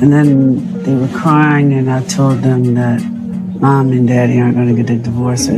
And then they were crying, and I told them that mom and daddy aren't going to get a divorce.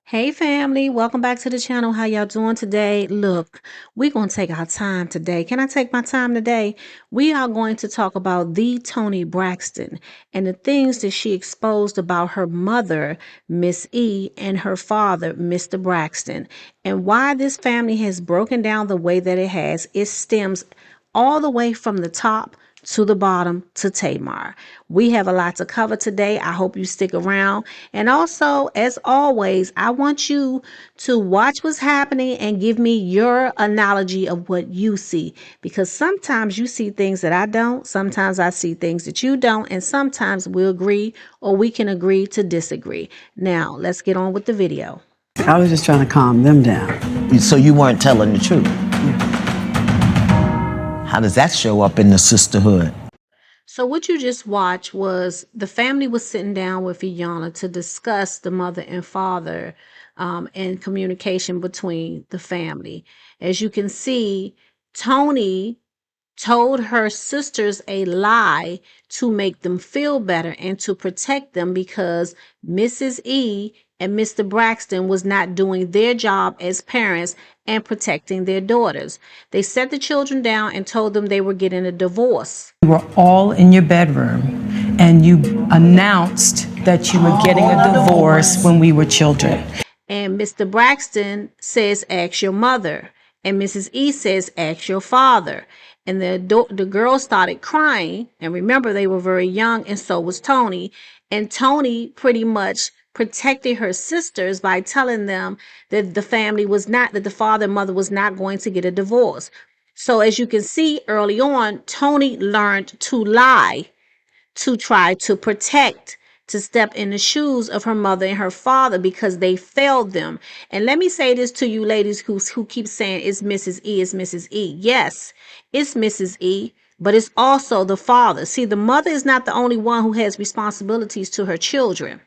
Hey family, welcome back to the channel. How y'all doing today? Look, we're going to take our time today. Can I take my time today? We are going to talk about the Toni Braxton and the things that she exposed about her mother, Miss E, and her father, Mr. Braxton, and why this family has broken down the way that it has. It stems all the way from the top to the bottom to Tamar. We have a lot to cover today. I hope you stick around. And also, as always, I want you to watch what's happening and give me your analogy of what you see. Because sometimes you see things that I don't. Sometimes I see things that you don't. And sometimes we'll agree or we can agree to disagree. Now, let's get on with the video. I was just trying to calm them down. So you weren't telling the truth? How does that show up in the sisterhood? So what you just watched was the family was sitting down with Iyanla to discuss the mother and father and communication between the family. As you can see, Toni told her sisters a lie to make them feel better and to protect them because Mrs. E and Mr. Braxton was not doing their job as parents and protecting their daughters. They set the children down and told them they were getting a divorce. We were all in your bedroom and you announced that you were getting a divorce when we were children. And Mr. Braxton says, ask your mother. And Mrs. E says, ask your father. And the girls started crying. And remember, they were very young, and so was Toni. And Toni pretty much protected her sisters by telling them that the family was not, that the father and mother was not going to get a divorce. So as you can see early on, Toni learned to lie to try to protect, to step in the shoes of her mother and her father because they failed them. And let me say this to you ladies who keep saying it's Mrs. E, it's Mrs. E. Yes, it's Mrs. E, but it's also the father. See, the mother is not the only one who has responsibilities to her children.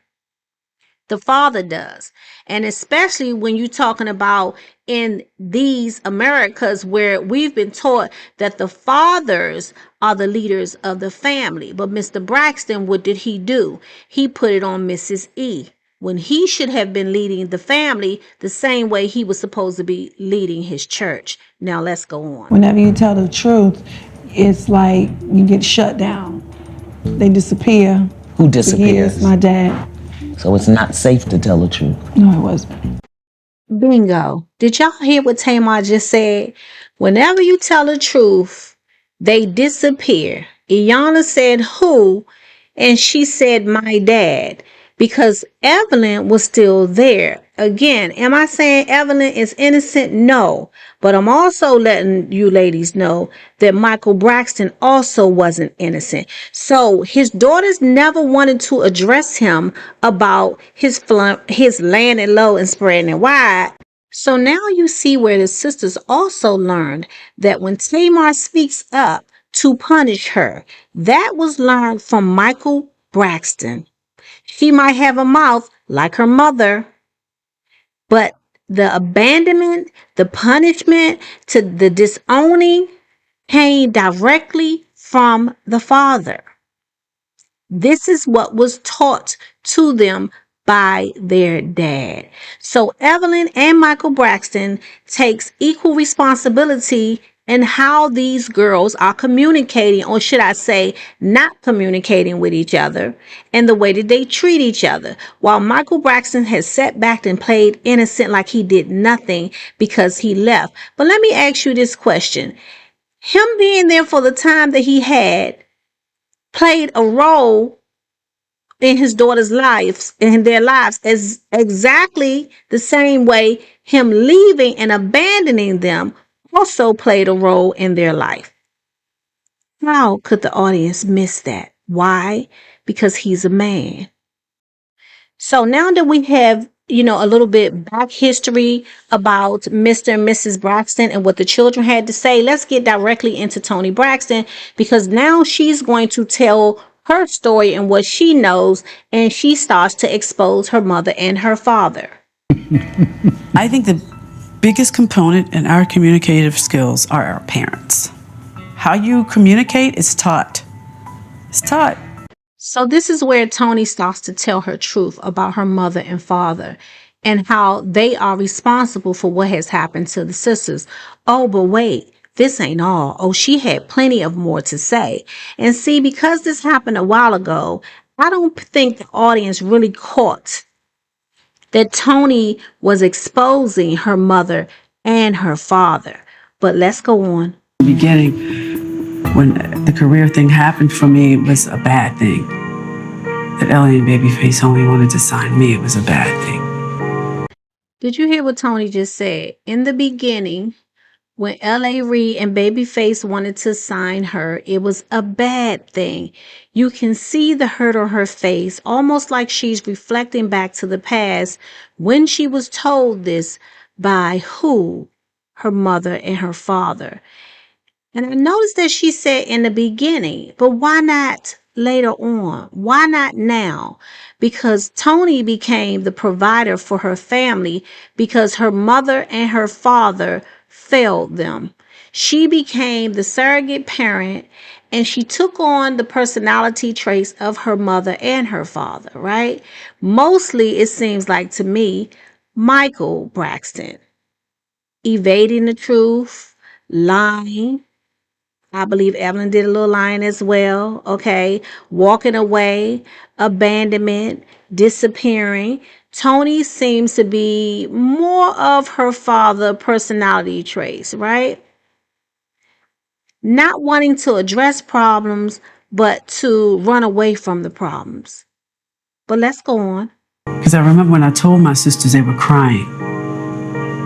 The father does. And especially when you're talking about in these Americas where we've been taught that the fathers are the leaders of the family. But Mr. Braxton, what did he do? He put it on Mrs. E when he should have been leading the family the same way he was supposed to be leading his church. Now let's go on. Whenever you tell the truth, it's like you get shut down. They disappear. Who disappears? Years, my dad. So it's not safe to tell the truth. No, it wasn't. Bingo. Did y'all hear what Tamar just said? Whenever you tell the truth, they disappear. Iyanla said who? And she said my dad. Because Evelyn was still there. Again, am I saying Evelyn is innocent? No. But I'm also letting you ladies know that Michael Braxton also wasn't innocent. So his daughters never wanted to address him about his landing low and spreading it wide. So now you see where the sisters also learned that when Tamar speaks up to punish her, that was learned from Michael Braxton. She might have a mouth like her mother, but the abandonment, the punishment, to the disowning came directly from the father. This is what was taught to them by their dad. So Evelyn and Michael Braxton takes equal responsibility in how these girls are communicating, or should I say not communicating with each other, and the way that they treat each other. While Michael Braxton has sat back and played innocent like he did nothing because he left. But let me ask you this question. Him being there for the time that he had played a role in his daughter's lives, in their lives, as exactly the same way him leaving and abandoning them also played a role in their life. How could the audience miss that? Why? Because he's a man. So now that we have, a little bit back history about Mr. and Mrs. Braxton and what the children had to say, let's get directly into Toni Braxton, because now she's going to tell her story and what she knows, and she starts to expose her mother and her father. I think the biggest component in our communicative skills are our parents. How you communicate is taught. It's taught. So this is where Tony starts to tell her truth about her mother and father and how they are responsible for what has happened to the sisters. Oh, but wait, this ain't all. Oh, she had plenty of more to say. And see, because this happened a while ago, I don't think the audience really caught that Tony was exposing her mother and her father. But let's go on. Beginning, when the career thing happened for me, it was a bad thing. That Ellie and Babyface only wanted to sign me, it was a bad thing. Did you hear what Tony just said? In the beginning, when L.A. Reid and Babyface wanted to sign her, it was a bad thing. You can see the hurt on her face, almost like she's reflecting back to the past when she was told this by who? Her mother and her father. And I noticed that she said in the beginning, but why not later on? Why not now? Because Tony became the provider for her family because her mother and her father failed them. She became the surrogate parent and she took on the personality traits of her mother and her father, right? Mostly, it seems like to me, Michael Braxton, evading the truth, lying. I believe Evelyn did a little lying as well. Okay. Walking away, abandonment, disappearing. Tony seems to be more of her father personality traits, right? Not wanting to address problems, but to run away from the problems. But let's go on. Because I remember when I told my sisters, they were crying.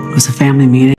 It was a family meeting.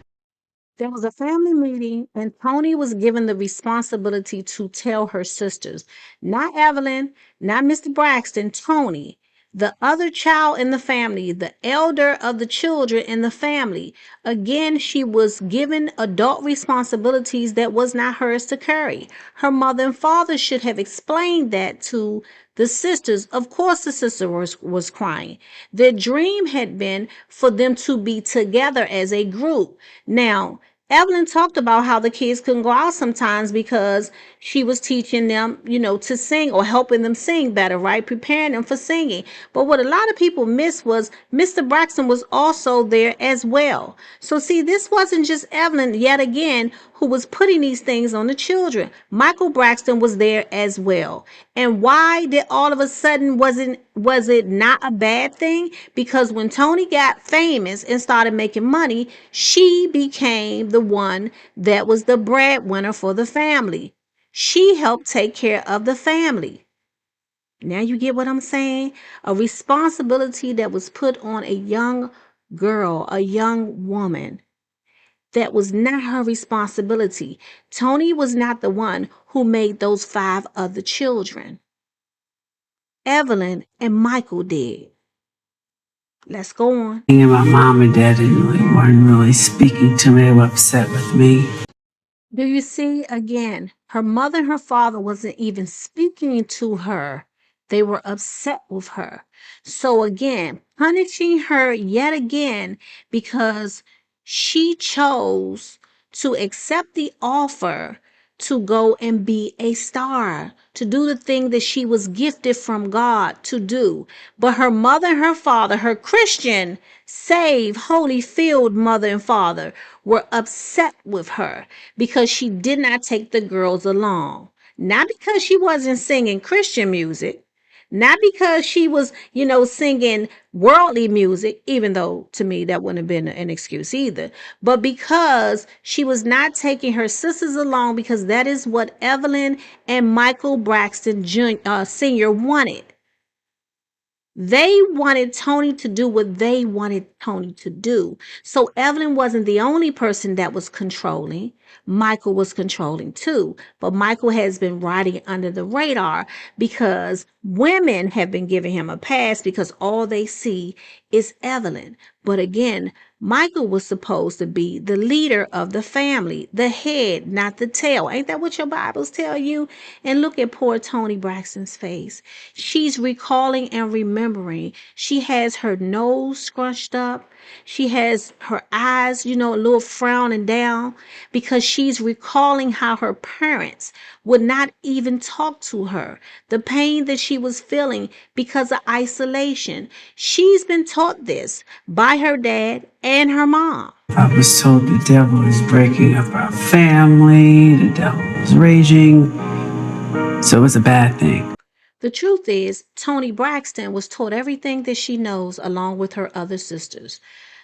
There was a family meeting, and Tony was given the responsibility to tell her sisters, not Evelyn, not Mr. Braxton, Tony, the other child in the family, the elder of the children in the family. Again, she was given adult responsibilities that was not hers to carry. Her mother and father should have explained that to the sisters. Of course, the sister was crying. Their dream had been for them to be together as a group. Now, Evelyn talked about how the kids couldn't go out sometimes because she was teaching them, to sing or helping them sing better, right? Preparing them for singing. But what a lot of people missed was Mr. Braxton was also there as well. So see, this wasn't just Evelyn yet again who was putting these things on the children. Michael Braxton was there as well. And why did all of a sudden was it not a bad thing? Because when Tony got famous and started making money, she became the one that was the breadwinner for the family. She helped take care of the family. Now you get what I'm saying? A responsibility that was put on a young girl, a young woman. That was not her responsibility. Tony was not the one who made those 5 other children. Evelyn and Michael did. Let's go on. And my mom and dad weren't really speaking to me. They were upset with me. Do you see again? Her mother and her father wasn't even speaking to her. They were upset with her. So again, punishing her yet again because she chose to accept the offer to go and be a star, to do the thing that she was gifted from God to do. But her mother and her father, her Christian, saved, holy filled mother and father, were upset with her because she did not take the girls along. Not because she wasn't singing Christian music, not because she was, singing worldly music, even though to me that wouldn't have been an excuse either, but because she was not taking her sisters along because that is what Evelyn and Michael Braxton Sr. wanted. They wanted Tony to do what they wanted Tony to do. So Evelyn wasn't the only person that was controlling. Michael was controlling too. But Michael has been riding under the radar because women have been giving him a pass because all they see is Evelyn. But again, Michael was supposed to be the leader of the family, the head, not the tail. Ain't that what your Bibles tell you? And look at poor Toni Braxton's face. She's recalling and remembering. She has her nose scrunched up. She has her eyes, a little frowning down because because she's recalling how her parents would not even talk to her, the pain that she was feeling because of isolation. She's been taught this by her dad and her mom. I was told the devil is breaking up our family, the devil is raging, so it was a bad thing. The truth is, Toni Braxton was taught everything that she knows along with her other sisters.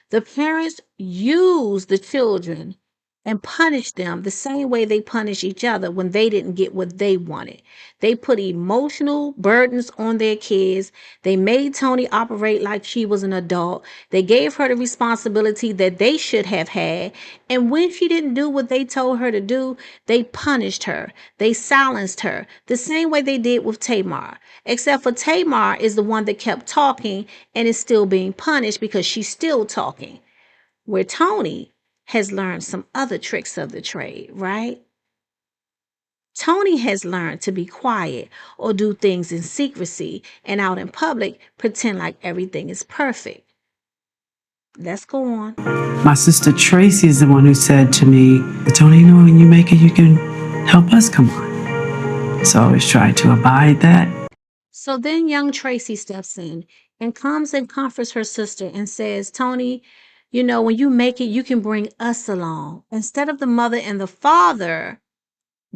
The parents used the children and punished them the same way they punished each other when they didn't get what they wanted. They put emotional burdens on their kids. They made Toni operate like she was an adult. They gave her the responsibility that they should have had. And when she didn't do what they told her to do, they punished her. They silenced her the same way they did with Tamar. Except for Tamar is the one that kept talking and is still being punished because she's still talking. Where Toni has learned some other tricks of the trade, right? Toni has learned to be quiet or do things in secrecy and out in public pretend like everything is perfect. Let's go on. My sister Tracy is the one who said to me, Toni, you know, when you make it, you can help us, come on. So I always tried to abide that. So then young Tracy steps in and comes and comforts her sister and says, Toni, you know, when you make it, you can bring us along. Instead of the mother and the father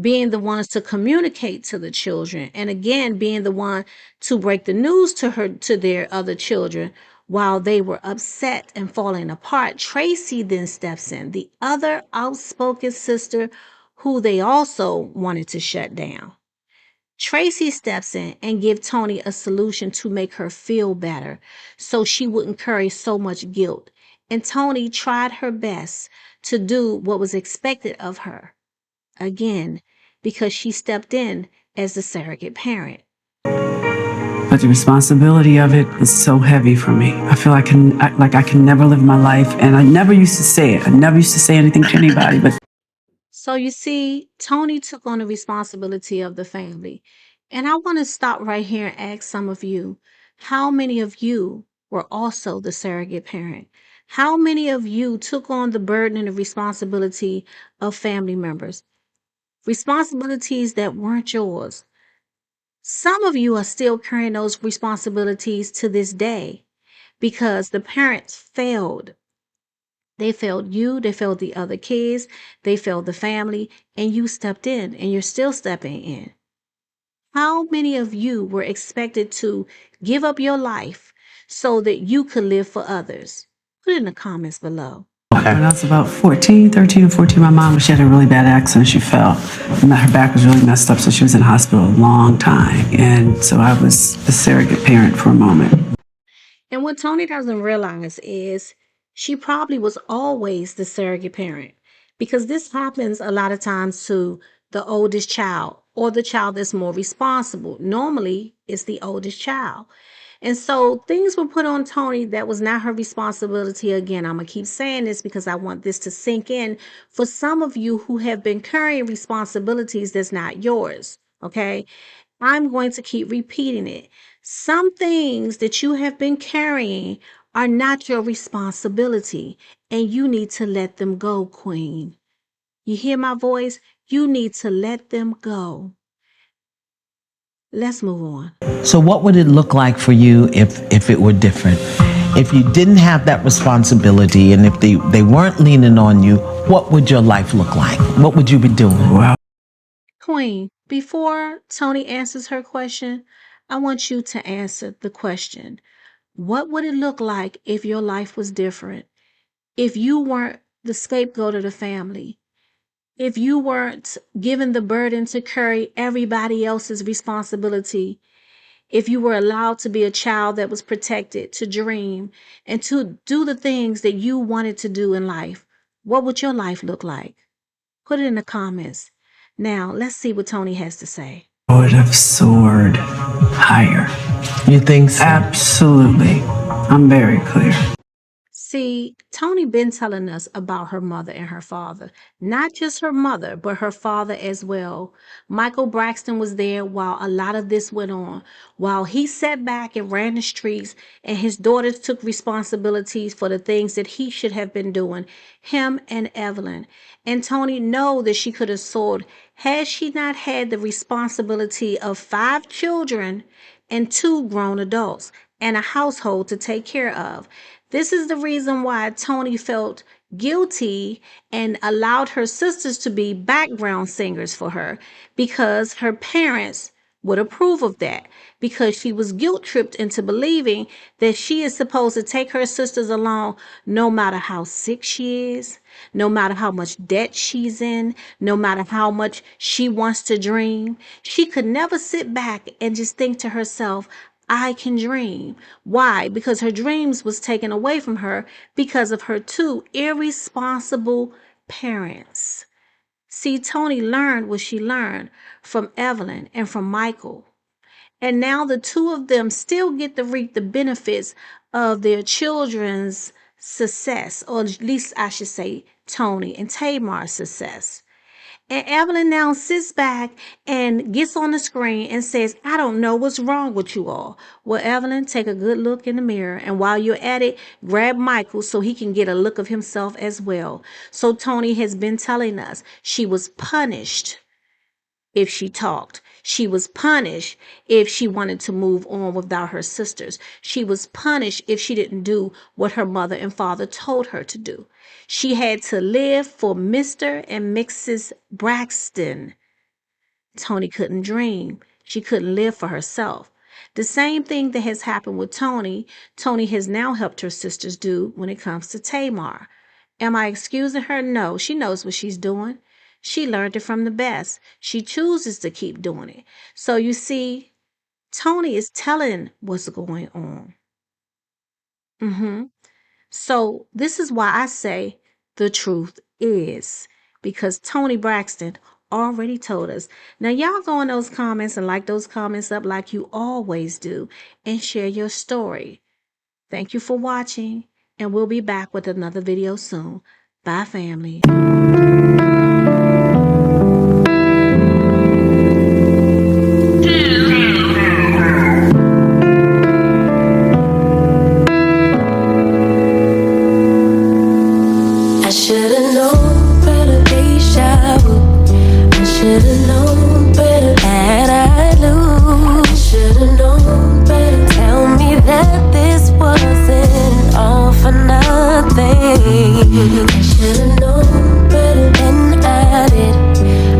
being the ones to communicate to the children, and again, being the one to break the news to their other children while they were upset and falling apart, Tracy then steps in, the other outspoken sister who they also wanted to shut down. Tracy steps in and gives Toni a solution to make her feel better so she wouldn't carry so much guilt. And Toni tried her best to do what was expected of her. Again, because she stepped in as the surrogate parent. But the responsibility of it is so heavy for me. I feel I can never live my life, and I never used to say it. I never used to say anything to anybody, but So you see, Toni took on the responsibility of the family. And I want to stop right here and ask some of you, how many of you were also the surrogate parent? How many of you took on the burden and the responsibility of family members? Responsibilities that weren't yours. Some of you are still carrying those responsibilities to this day because the parents failed. They failed you, they failed the other kids, they failed the family, and you stepped in, and you're still stepping in. How many of you were expected to give up your life so that you could live for others? Put it in the comments below. when I was about 13 or 14, my mom, she had a really bad accident. She fell, and her back was really messed up, so she was in the hospital a long time. And so I was a surrogate parent for a moment. And what Toni doesn't realize is she probably was always the surrogate parent, because this happens a lot of times to the oldest child or the child that's more responsible. Normally, it's the oldest child. And so things were put on Toni that was not her responsibility. Again, I'm going to keep saying this because I want this to sink in for some of you who have been carrying responsibilities that's not yours. Okay. I'm going to keep repeating it. Some things that you have been carrying are not your responsibility, and you need to let them go, Queen. You hear my voice? You need to let them go. Let's move on. So what would it look like for you if it were different? If you didn't have that responsibility and if they weren't leaning on you, what would your life look like? What would you be doing? Wow. Queen, before Toni answers her question, I want you to answer the question. What would it look like if your life was different? If you weren't the scapegoat of the family? If you weren't given the burden to carry everybody else's responsibility? If you were allowed to be a child that was protected, to dream, and to do the things that you wanted to do in life, what would your life look like? Put it in the comments. Now, let's see what Toni has to say. I would have soared higher. You think so? Absolutely. I'm very clear. See, Tony been telling us about her mother and her father. Not just her mother, but her father as well. Michael Braxton was there while a lot of this went on. While he sat back and ran the streets and his daughters took responsibilities for the things that he should have been doing, him and Evelyn. And Tony know that she could have sold had she not had the responsibility of 5 children and 2 grown adults and a household to take care of. This is the reason why Tony felt guilty and allowed her sisters to be background singers for her, because her parents would approve of that, because she was guilt tripped into believing that she is supposed to take her sisters along no matter how sick she is, no matter how much debt she's in, no matter how much she wants to dream. She could never sit back and just think to herself, I can dream. Why? Because her dreams was taken away from her because of her 2 irresponsible parents. See, Tony learned what she learned from Evelyn and from Michael. And now the 2 of them still get to reap the benefits of their children's success, or at least I should say Tony and Tamar's success. And Evelyn now sits back and gets on the screen and says, I don't know what's wrong with you all. Well, Evelyn, take a good look in the mirror. And while you're at it, grab Michael so he can get a look of himself as well. So Tony has been telling us she was punished if she talked. She was punished if she wanted to move on without her sisters. She was punished if she didn't do what her mother and father told her to do. She had to live for Mr. and Mrs. Braxton. Tony couldn't dream. She couldn't live for herself. The same thing that has happened with Tony, Tony has now helped her sisters do when it comes to Tamar. Am I excusing her? No, she knows what she's doing. She learned it from the best. She chooses to keep doing it. So you see, Tony is telling what's going on. So this is why I say the truth is, because Tony Braxton already told us. Now y'all go in those comments and like those comments up like you always do and share your story. Thank you for watching, and we'll be back with another video soon. Bye, family. I should've known better, deja vu. I should've known better that I'd lose. I should've known better. Tell me that this wasn't all for nothing. I should've known better than I did.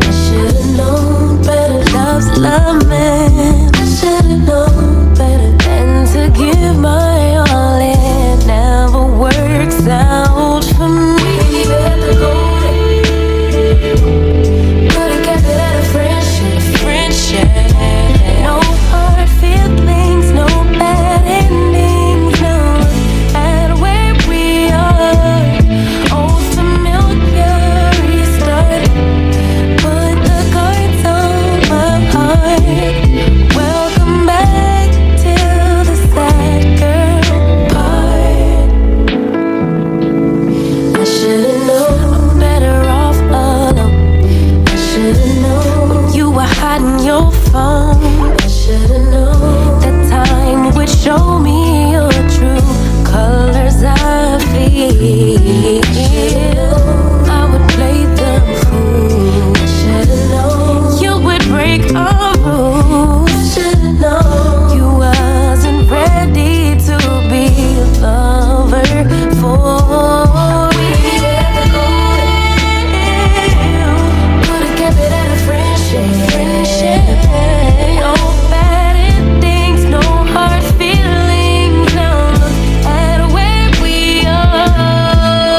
I should've known better. Love's love, man. I should've known better than to give my all. It never works out for me. Show me your true colors. I feel I would play them fool. I should've known you would break our rules. I should've known you wasn't ready to be a lover for me. Could've kept it at a friendship. No bad endings, no hard feelings. Now look at where we are.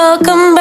welcome